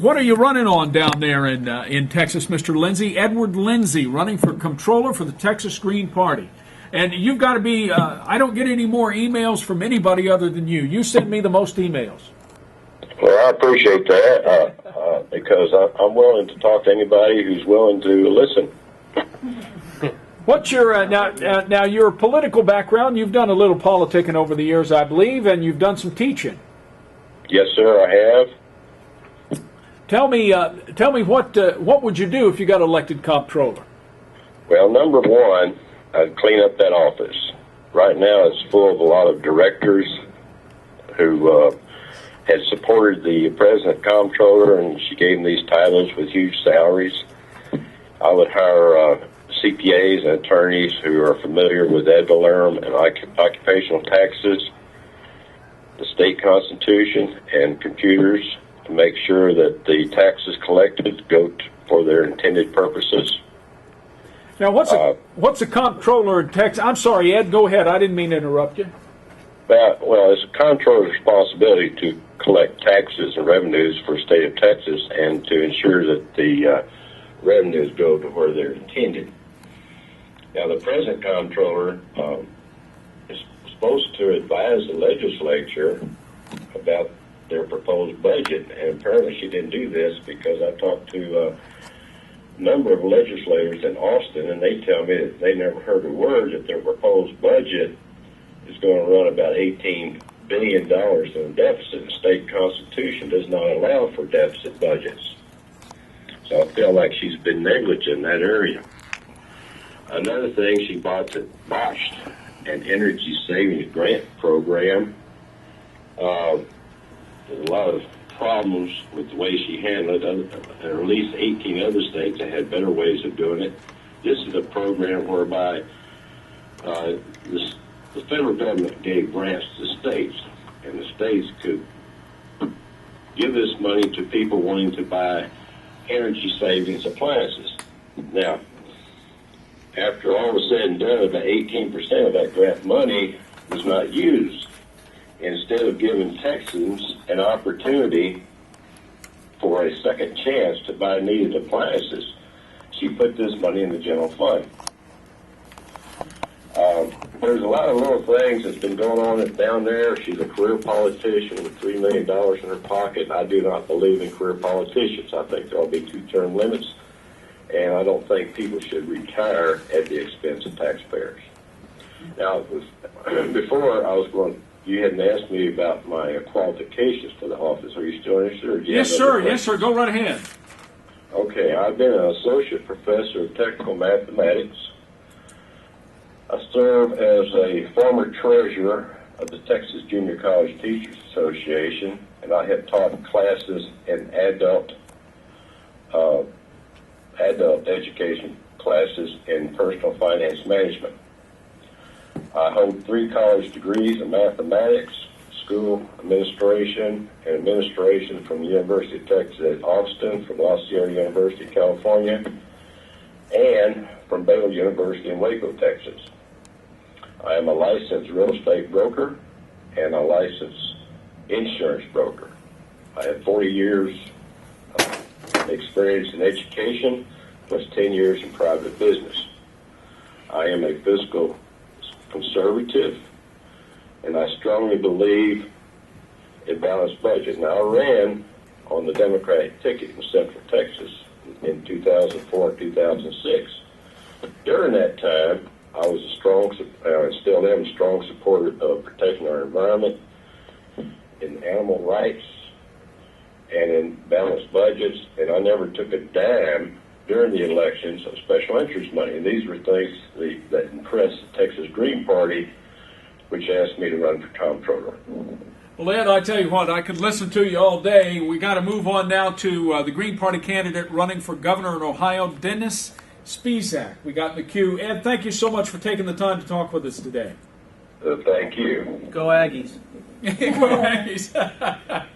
what are you running on down there in Texas, Mr. Lindsay? Edward Lindsay, running for comptroller for the Texas Green Party. And you've got to be, I don't get any more emails from anybody other than you. You send me the most emails. Well, I appreciate that because I'm willing to talk to anybody who's willing to listen. What's your, now your political background? You've done a little politicking over the years, I believe, and you've done some teaching. Yes, sir, I have. Tell me what would you do if you got elected comptroller? Well, number one, I'd clean up that office. Right now, it's full of a lot of directors who had supported the present comptroller, and she gave them these titles with huge salaries. I would hire CPAs and attorneys who are familiar with ad valorem and occupational taxes, the state constitution, and computers to make sure that the taxes collected go for their intended purposes. Now, what's a comptroller in Texas? I'm sorry, Ed, go ahead. I didn't mean to interrupt you. Well, it's a comptroller's responsibility to collect taxes and revenues for the state of Texas and to ensure that the revenues go to where they're intended. Now, the present comptroller is supposed to advise the legislature about their proposed budget, and apparently she didn't do this because I talked to a number of legislators in Austin, and they tell me that they never heard a word that their proposed budget is going to run about $18 billion in deficit. The state constitution does not allow for deficit budgets. So I feel like she's been negligent in that area. Another thing, she botched an energy savings grant program. There's a lot of problems with the way she handled it. There are at least 18 other states that had better ways of doing it. This is a program whereby the federal government gave grants to states, and the states could give this money to people wanting to buy energy savings appliances. Now, after all was said and done, about 18% of that grant money was not used. Instead of giving Texans an opportunity for a second chance to buy needed appliances, she put this money in the general fund. There's a lot of little things that's been going on down there. She's a career politician with $3 million in her pocket. I do not believe in career politicians. I think there will be two-term limits, and I don't think people should retire at the expense of taxpayers. Now, before I was going, you hadn't asked me about my qualifications for the office. Are you still interested? Yes, sir. Yes, sir. Go right ahead. Okay, I've been an associate professor of technical mathematics. I serve as a former treasurer of the Texas Junior College Teachers Association, and I have taught classes in adult education classes in personal finance management. I hold 3 college degrees in mathematics, school administration, and administration from the University of Texas at Austin, from La Sierra University, California, and from Baylor University in Waco, Texas. I am a licensed real estate broker and a licensed insurance broker. I have 40 years of experience in education, plus 10 years in private business. I am a fiscal conservative, and I strongly believe in balanced budget. Now, I ran on the Democratic ticket in Central Texas in 2004 and 2006. During that time, I was still am a strong supporter of protecting our environment, in animal rights, and in balanced budgets, and I never took a dime during the elections of special interest money. And these were things that impressed the Texas Green Party, which asked me to run for comptroller. Well, Ed, I tell you what, I could listen to you all day. We got to move on now to the Green Party candidate running for governor in Ohio, Dennis Spisak. We got in the queue. Ed, thank you so much for taking the time to talk with us today. Thank you. Go Aggies. Go Aggies.